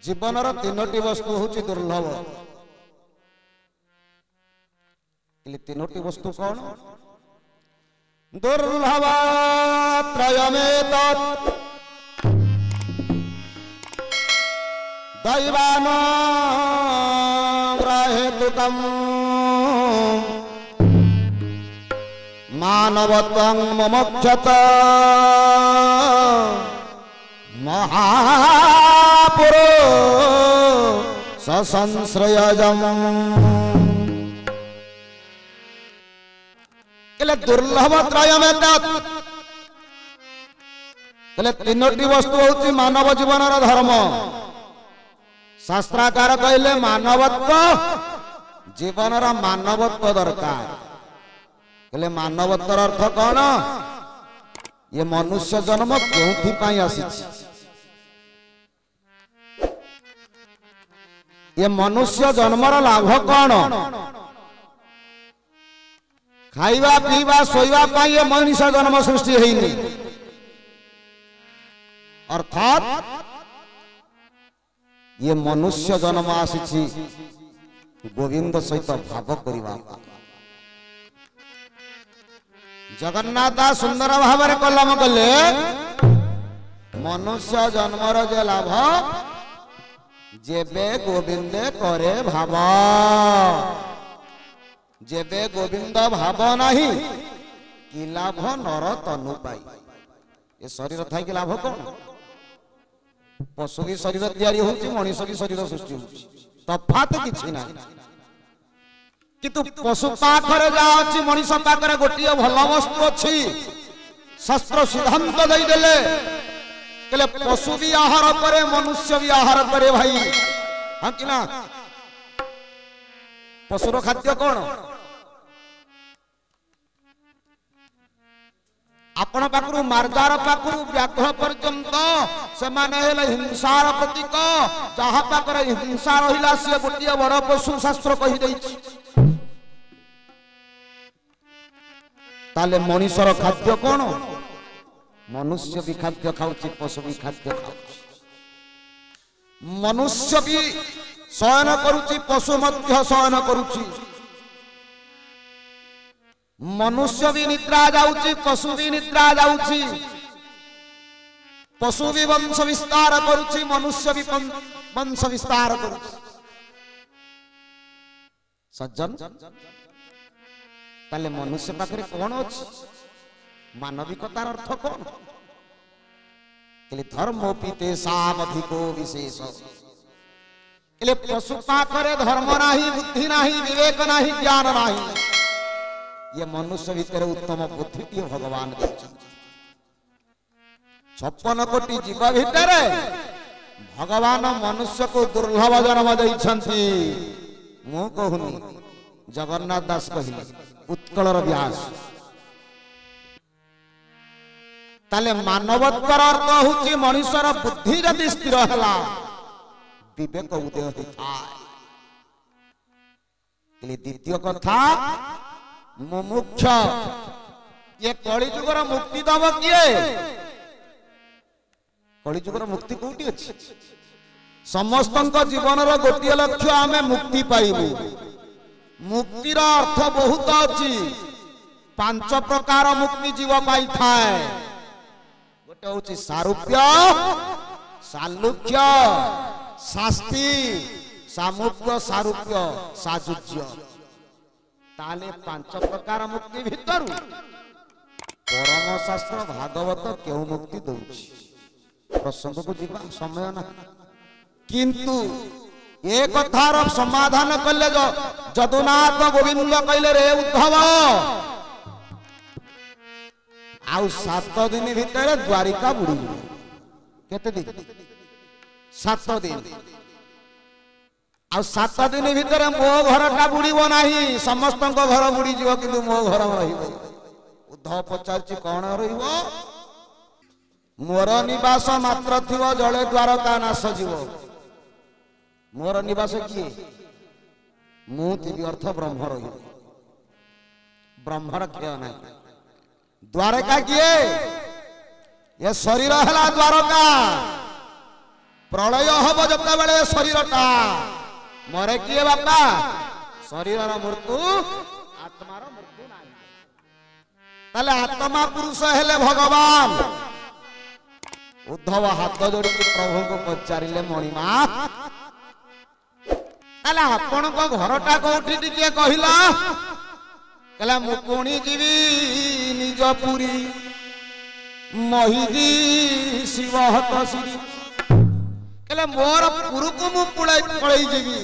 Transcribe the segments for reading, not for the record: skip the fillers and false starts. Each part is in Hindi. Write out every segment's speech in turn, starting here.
जीवन तीनोटी वस्तु हूँ दुर्लभ। तीनोटी वस्तु कौन? दुर्लभ त्रयमेतत् दैवानुग्रहेतुकम् मानवत्वं मुमुक्षत महापुरुष संश्रयजम्। दुर्लभ त्रयमेतत् तीनोटी वस्तु हूँ मानव जीवन धर्म। शास्त्राकार कहले मानवत्व जीवन मानवत्व दरकार। कहले मानवत्वर अर्थ कौन? ये मनुष्य जन्म क्यों आसी? ये मनुष्य जन्मर लाभ कौन? खाइबा पीवा सोइबा पाई ये मनुष्य जन्म सृष्टि होइनी। अर्थात ये मनुष्य जन्म आसी गोविंद सहित भाव करिबा। जगन्नाथ सुंदर भाव कलम कले मनुष्य जन्मर जे लाभ जेबे गोविंदे करे भाव। जेबे गोविंद भाव नहीं कि लाभ नर तनु पाई। ये शरीर था कि लाभ कौन? पशु की शरीर तैयारी होची, मनुष्य की शरीर सृष्टि होची, तफात किछि ना। किंतु पशु पाखरे जा अछि मनुष्य पाखरे गोटिए भल वस्तु अछि। शास्त्र सिद्धांत दई देले कहले पशु भी आहार करे मनुष्य भी आहार करे भाई। हां कि ना? पशुर खाद्य कौन? आपण पाखरु मार्जार पाखरु व्याघ्र पर्यंत से माने हेले हिंसार प्रतीक। जहा पाखरे हिंसा रहिला से गोटिए बड़ पशु शास्त्र कहि दैछि। ताले मनुष्यर खाद्य कौन? मनुष्य भी खाद्य खाउछि, पशु भी खाद्य खाउछि। मनुष्य भी शयन करुछि, पशु मध्य शयन करुछि। मनुष्य भी निद्रा जाउछि, पशु भी निद्रा जाउछि। पशु भी वंश विस्तार करुछि, मनुष्य भी वंश विस्तार करुछि। सज्जन ताले मनुष्य पाखरे कौन अछि? मानविकतार अर्थ कौन? धर्मोपिते सामधिको विशेष। पशु पाखरे धर्म नाही, बुद्धि नाही, विवेक नाही, ज्ञान नाही। ये मनुष्य भीतर उत्तम बुद्धि भगवान देछन। 56 कोटी जीव भीतर भगवान मनुष्य को दुर्लभ जन्म देछंती। मु कहूनी जगन्नाथ दास कहिले उत्कलर व्यास। ताले मानवत्वर अर्थ होची मनुष्यर बुद्धि जदि स्थिर हला विवेक उदय होता। द्वितीय कथा मुमुक्ष ये कलिजुगर मुक्ति दब किए? कलिजुगर मुक्ति कोठी अछि? समस्तक जीवन गोटे लक्ष्य आमे मुक्ति पाइबू। मुक्तिर अर्थ बहुत अछि। 5 प्रकार मुक्ति जीव पाई थाए। गोटे होछि सारूप्य, सालुक्य, शास्ति, सामुप्य, सारूप्य, साजुज्य। ताले 5 प्रकार मुक्ति भितरु परम शास्त्र भागवत क्यों मुक्ति दउछि? प्रसंग को जीवा समय ना। किंतु एक कथार समाधान कले जदुनाथ गोविंद कहले रे उद्धव आउ 7 दिन भितर द्वारिका बुड़ी। केते दिन? 7 दिन। आ 7 दिन भितर मो घरटा बुड़ीबो नाही, समस्त घर बुड़ी जीव, किंतु मो घर रहिबो। उद्धव पचारछि कोन रहिबो? मोर निवास मात्र थिबो जळे द्वारका नाश जीव। मोर निवास किए? मु थिबि अर्थ ब्रह्म रहिबो। ब्रह्मर क्षय नाही। द्वारका किए? ये शरीर हला द्वारका। प्रलय हम जत बेले शरीरटा मरे किए बापा शरीर मृत्यु आत्मार मृत्यु नहीं ताले आत्मा पुरुष हेले भगवान उद्धव हाथ जोड़ी प्रभु को पचारे मणिमा ताले आपण को घरटा कोठी टिके कहिला कहला मु कोणी जीवी निज पुरी महिदी शिव हत श्री कहले मोर पुरु को मु पळई जीवी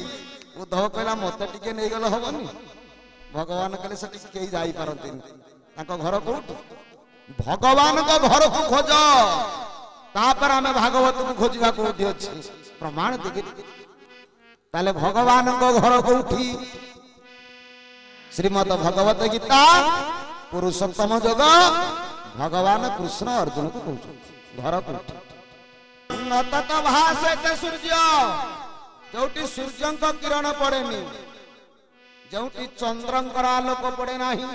उद्धव कहला मते टिके नै गल हबनी भगवान कहले से टिके जाई परंती ताको घर कोठी भगवान को घर को खोज तापर आमे भागवत को खोजिबा कोठी अछि प्रमाण देखि ताले भगवान को घर कोठी श्रीमद भगवत गीता पुरुषोत्तम योग भगवान कृष्ण अर्जुन को कहउछ घर कोठी नतत भासे सूर्य जोटी सूर्यंक किरण पड़ेनी जोटी चंद्रंकर आलोक पड़े नाही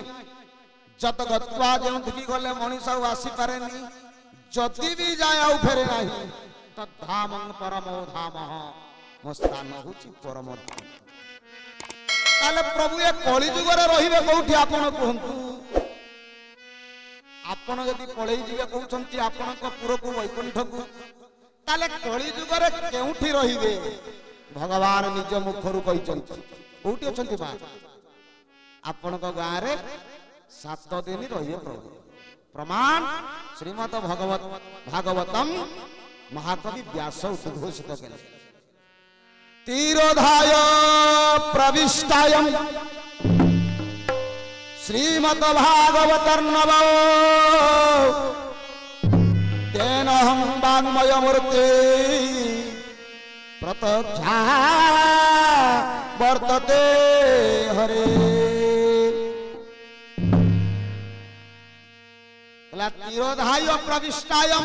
जत गत्वा जोठी गले मनीष आसी पारेनी जति भी जाय आउ फेरे नाही तद्धामं परमो धाम मो स्थान होची परम धाम ताले प्रभु ए कली जुग रे रहिबे कोठी आपण कहंतु आपण यदि पळई जिवे कहउछंती आपण को पुरो को वैकुंठ को ताले कली जुग रे केउठी रहिबे भगवान निज मुखरु कहिचंती कोठी अछंती बा आपण को गां रे 7 दिन रहिबे प्रभु प्रमाण श्रीमद भागवतम महाकवि व्यास उद्घोषित केले तीरोधाय प्रविष्टायम श्रीमद भागवतर्नव तेन हम वाङ्मय मूर्ति प्रत्यक्षा वर्तते हरे तीरोधाय प्रविष्टायम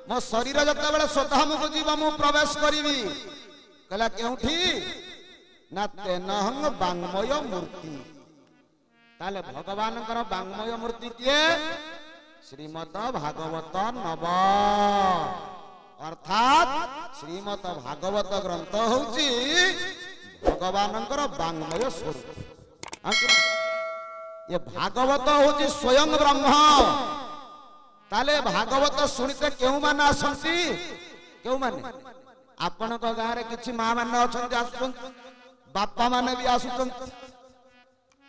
मो शरीर जते बेले स्वतः मुझ जीव मु प्रवेश करिवि कहला केउठी ना तेनहं वाङ्मय मूर्ति ताले भगवान कर वाङ्मय मूर्ति किए श्रीमद भागवत नव अर्थात श्रीमद भागवत ग्रंथ होची भगवान कर वाङ्मय स्वरूप ये भागवत होची स्वयं ब्रह्म ताले भागवत सुनिते केउ मान आसंती केउ माने आपण को गां रे किछि मां मान अछंती आसुचंती बापा माने भी आसुचंती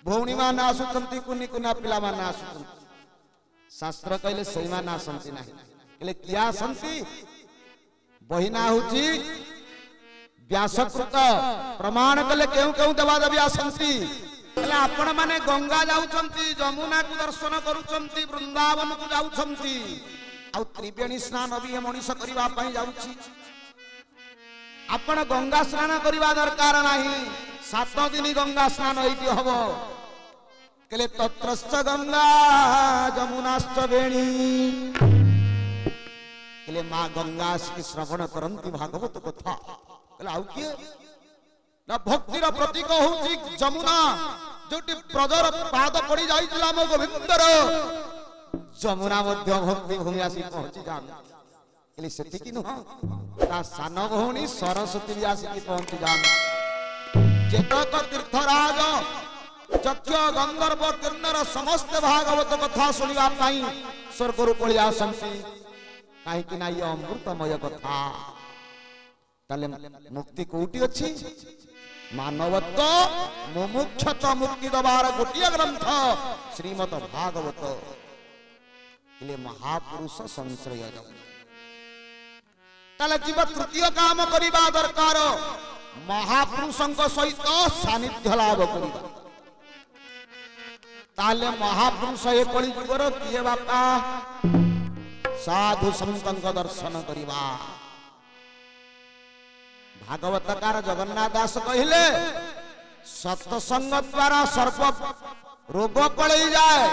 भौणी मान आसुचंती कुनी कुना पिला मान आसुचंती शास्त्र कहले सही मान आसंती नाही कहले किया आसंती बहिना होची व्यासकृत प्रमाण कहले केउ केउ देवा देवी आसंती कहले आपण माने गंगा जाउचंती जमुना को दर्शन करूचंती वृंदावन को जाउचंती आ त्रिवेणी स्नान भी मनीष करबा पई जाउची आपण गंगा स्नान करबा दरकार नाही 7 दिन गंगा स्नान होइती हबो कहले तत्रश्च गंगा जमुनाश्च वेणी कहले मां गंगा की श्रवण करंती भागवत कथा कहले आउ किए ना भक्तिर प्रतीक होची जमुना जोटी ब्रजर पाद पड़ी जाइतला मो गोविंदर जमुना मध्य भक्ति भूमि आसी पहुंची जान कहले सेति कि नुह ता सान भौणी सरस्वती भी आसी की पहुंची जान जेतक तीर्थराज चक्ष गंधर्व किन्नर समस्त भागवत कथा सुनिबा पई स्वर्ग रु पळि आसंती काहे कि ना ये अमृतमय कथा ताले मुक्ति कोठी अछि मानवत्व मुमुक्षत मुक्ति दबार गोटिया ग्रंथ श्रीमद भागवत इले महापुरुष संश्रय ताले जीव तृतीय काम करिबा दरकार महापुरुषंक सहित सानिध्य लाभ करिबा ताले महापुरुष ए कଳି जुगर किए बापा साधु संतंक दर्शन करिबा भागवतकार जगन्नाथ दास कहले सत्संग द्वारा सर्व रोग पळई जाए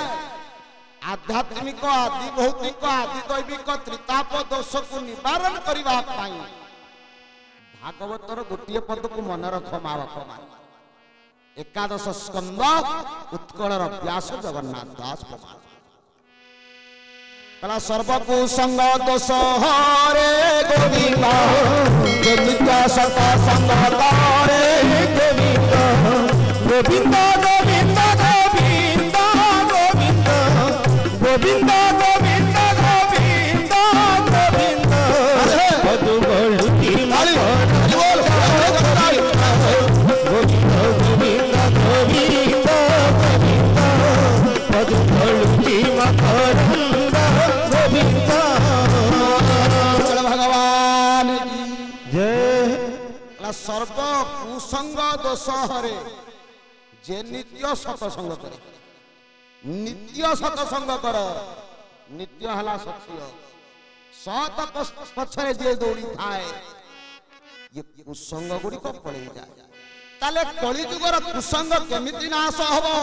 आध्यात्मिक आदि भौतिक आदि दैविक त्रिताप दोष को निवारण करिबा पाई भागवतर गोटिए पद को मन रख मा बाप मान 11 स्कंद उत्कलर व्यास जगन्नाथ दास प्रमाण कला सर्वकुसंग दोष हरे गोविंद जो नित्य सत संग करे गोविंद गोविंद गोविंद गोविंद गोविंद गोविंद गोविंद गोविंद गोविंद मधु गोलुकी माली बोल गोविंद गोविंद गोविंद गोविंद मधु गोलुकी मकरंद गोविंद भगवान जय सर्व कुसंग दोष हरे जे नित्य सतसंग करे नित्य सतसंग कर नित्य हला सत्य सत पछरे जे दौड़ी थाए ये कुसंग गुड़ी को पड़े जाए ताले कली जुगर कुसंग केमिति नाश हबो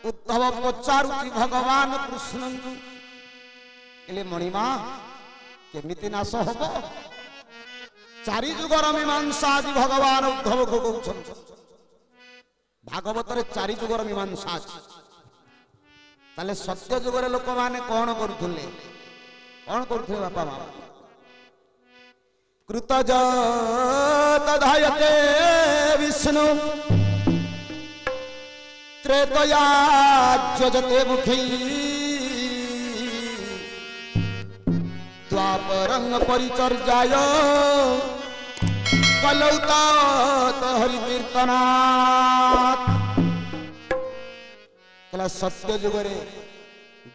उद्धव पचारुति भगवान कृष्ण एले मणिमा केमिति नाश हबो चारि जुगर मीमांसा आदि भगवान उद्धव को कहउछन भागवत रे चारि जुगर मीमांसा अछि ताले सत्य जुगर लोक माने कोन करूथले बापा मामा कृतज तधायते विष्णु त्रेतया ज्वजते मुखी द्वापरंग परिचर्याय कलौतात हरि कीर्तनात् कला सत्य जुगरे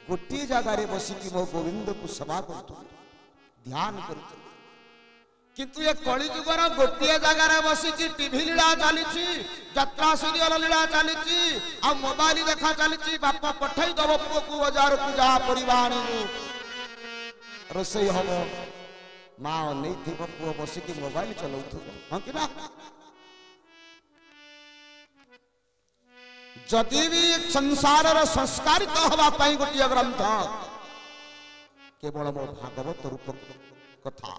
गोटे जगार बसिकी मो गोविंद को सेवा करतु ध्यान करतु किंतु ये कली जुगर गोटे जगार बसिकी टीवी लीला चली यात्रा सीरियल लीला चली आ मोबाइल देखा चली बापा पठई दब पुओ को बाजार को जा परिवाणी रोसई हम माँ नहीं थी पुओ बसिकी मोबाइल चलाऊ हाँ कि ना जदि भी संसार संस्कारित हवा पाई गोटे ग्रंथ केवल मो भागवत रूप कथा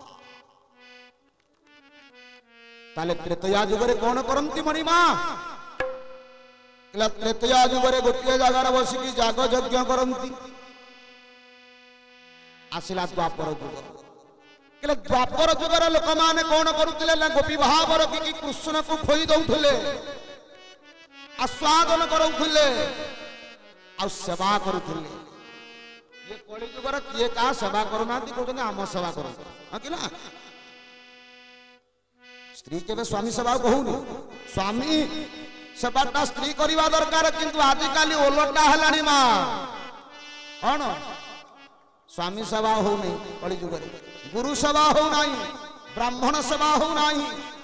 ताले त्रेतया जुगरे कौन करंती मणिमा त्रेतया जुगरे गोटे जगार बसिकी जाग यज्ञ करंती आसिला द्वापर जुग द्वापर जुगर लोक माने कौन करुतिले गोपी भाव रखिकी कृष्ण को खोई दउथिले आस्वादन करुले आ सेवा करुले ये कली जुगर किए का सेवा करूना कहते आम सेवा कर कि ना स्त्री के स्वामी सेवा कहूनी स्वामी सेवाटा स्त्री करवा दरकार किंतु आजिकल ओलटा है माँ कौन स्वामी सेवा हो नहीं कली जुगर गुरु सेवा हो नहीं ब्राह्मण सेवा हो नहीं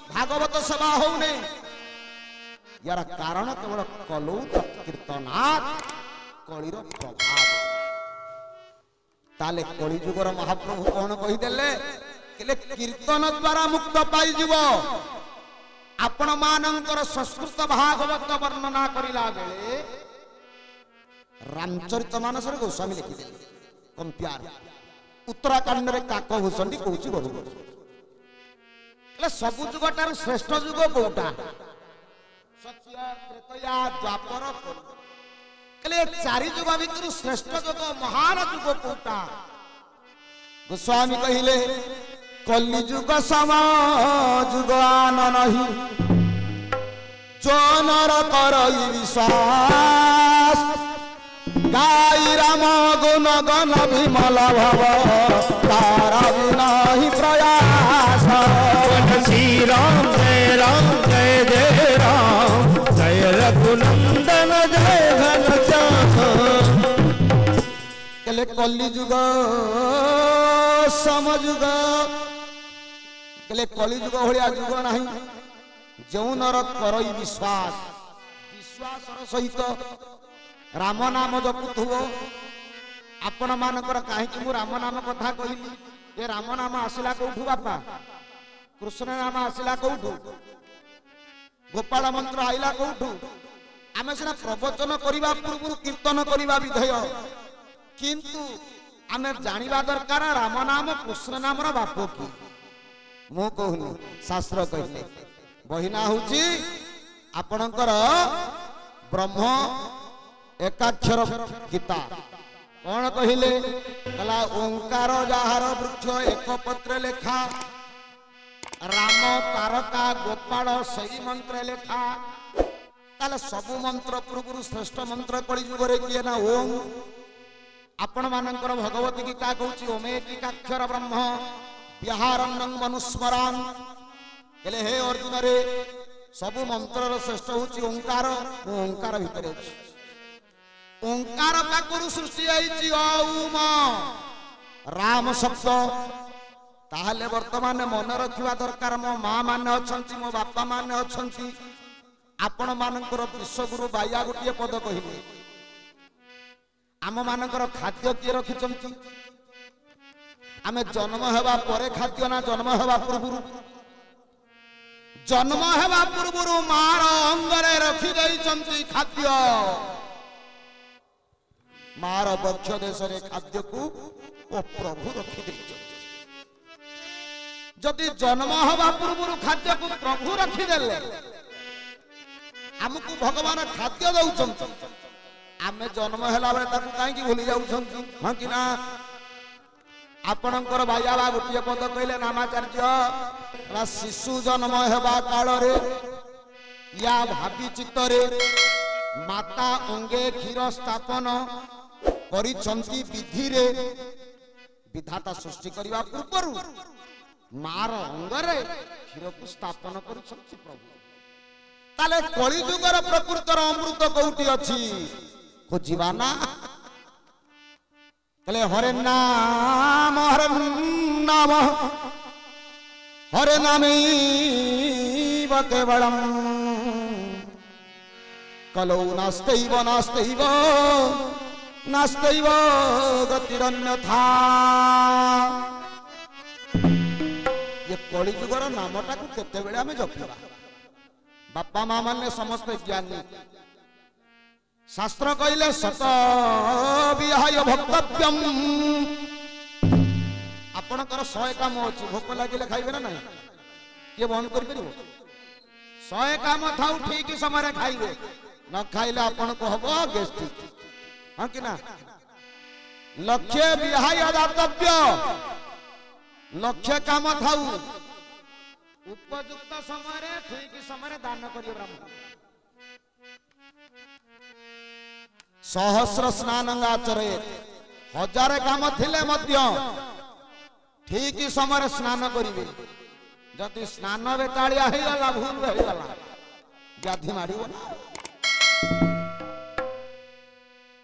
भागवत सेवा हो नहीं यार कारण केवल कलौ कीर्तनात् कलिर प्रभाव ताले कली जुगर महाप्रभु कौन कहीदेले कीर्तन द्वारा मुक्त पाई जीव आपण मानकर संस्कृत भागवत वर्णना करिला बेले रामचरित मानस रे गोस्वामी लिखिदेले कंप्यार उत्तराखंड रे काकभूषण कहूची गरु सबु जुगटार श्रेष्ठ जुग कोटा सत्य त्रेतया द्वापर कले चारि जुग भितर श्रेष्ठ जुग महान जुग कोटा गोस्वामी कहिले कलि जुग समा जुग आन नहीं जनर करई विश्वास गाई राम गुण गण विमल भव तारा बिना ही प्रयास श्री राम जय जय राम जय रघुनंदन जय घन कले कलि जुग सम जुग कले कलि जुग भलिया जुग नहीं जो नर करई विश्वास विश्वास सहित राम नाम जपुथुव आपण मानकर कहीं मु राम नाम कथा कहली ये राम नाम आसला कौठू बापा कृष्ण नाम आसला कौठू गोपाल मंत्र आईला कौठू आम सीना प्रवचन करने पूर्व कीर्तन करने विधेय किंतु आम जाना दरकार राम नाम कृष्ण नाम बाप कि मु कहूनी शास्त्र कहले बहिना हूँ आपणकर ब्रह्म एकाक्षर गीता कौन कहले कला ओंकार जहार वृक्ष एक पत्र लेखा राम तारका गोपाल सही मंत्र लेखा ताले सबु मंत्र पूर्व श्रेष्ठ मंत्र कली जुगरे किए ना ओम आपण मानकर भगवती गीता कहूची ओमेटिकाक्षर ब्रह्म विहारन्नं मनुस्मरान कहले हे अर्जुन रे सबु मंत्र श्रेष्ठ होची ओंकार ओंकार भितर अछि ओंकार पाकुरु सृष्टि आइची ओम राम शब्द ताहले वर्तमान मन रखिवा दरकार मो मां माने अछंती मो बापा माने अछंती आपण मानकर विश्वगुरु बाया गोटे पद कहिले आम मानकर खाद्य किए रखिचंती आमे जन्म हेबा परे खाद्य ना जन्म हेबा पूर्व मार अंगरे रखि दैचंती खाद्य मार वक्ष देश रे खाद्य को ओ प्रभु रखि दैचंती जदि जन्म हेबा पूर्व खाद्य को प्रभु रखि देले हमको भगवान खाद्य दउचंती आमे जन्म हेला बेले ताकू काहे की भूली जाउछंती हां कि ना आपणकर भाईबा गोटे पद कहले नामाचार्य शिशु जन्म हेबा काल रे या भावी चित्तरे माता अंगे क्षीर स्थापन करिछंती विधि रे विधाता सृष्टि करबा पूर्व मार अंगरे क्षीर को स्थापन करिछंती प्रभु ताले कली जुगर प्रकृतर अमृत कोउटी अछि खोजिबाना कले हरे नाम हरे नामे केवलम कलौ नास्तैव नास्तैव नास्तैव गतिरन्यथा ये कली जुगर नामटा को केते बेले हमें जपिबा बापा मां माने समस्त ज्ञानी शास्त्र कहले सत विहाय भक्तव्यम आपणकर 100 काम अछि भोक लागिले खाइबे ना नहीं के बंद कर परिबो 100 काम थाउ ठीक समय खाइबे न खाइले आपण को हबो गैस्ट्रिक हां कि ना लक्ष्य विहाय दातव्य लक्ष्य काम थाउ उपयुक्त समय ठीक समय दान करियो ब्राह्मण सहस्र स्नान आचरे 1000 काम थिले मध्य ठीक समय स्नान करिवे जदि स्नान बेतालिया हे गला भूल हे गला व्याधि मारिबो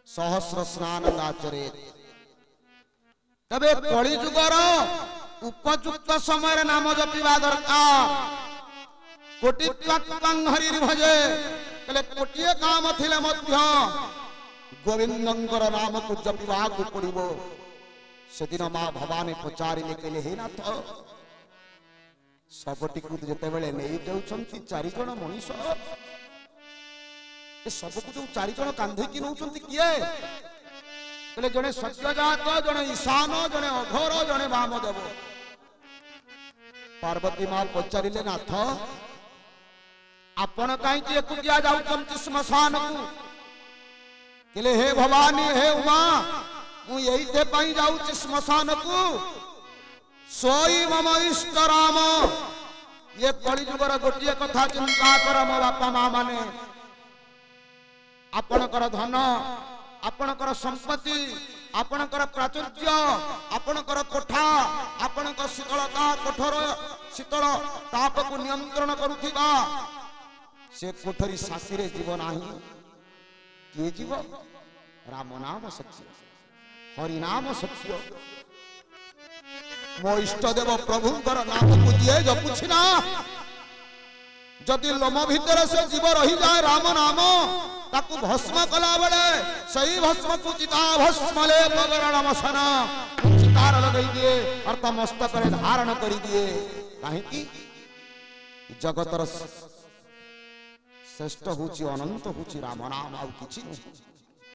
सहस्र स्नान आचरे तबे कली जुगर उपयुक्त समय नाम जपिबा दरकार कोटि त्वं हरि भजे कले कोटिए काम थिले मध्य गोविंदंकर नाम को जपिबा को पड़िबो सेदिन मां भवानी पचारिले केले हे नाथ सबटी को जते बेले नै जाउछंती 4 जण मनीष ए सब को जो 4 जण कांधे की नउछंती किए कले जने सत्यजात जने ईशान जने अघोर जने वामदेव पार्वती मां पचारिले नाथ आपण काई की एकुटिया जाउछंती श्मशान को किले हे भवानी हे उमा मु यही ते पाई जाऊ श्मशान को सोई मम इष्ट राम ये कली जुगर गोटे कथा चिंता कर मो बापा मां माने आपणकर धन आपणकर संपत्ति आपणकर प्राचुर्य आपणकर कोठा आपणकर शीतलता कठोर शीतल ताप को नियंत्रण करुथिबा से कोठरी सासी रे जीवन नाही किए जीव राम नाम सत्य हरि नाम सत्य मो इष्ट देव प्रभुंकर नाम को दिए जपुछि ना जदि लोम भितर से जीव रही जाए राम नाम ताकू भस्म कला बेले सही भस्म को चिता भस्म ले पगरण मसन चितार लगई दिए और त मस्तक रे धारण करी दिए काहे की जगतर श्रेष्ठ होची अनंत होची राम नाम आउ किछि नहीं।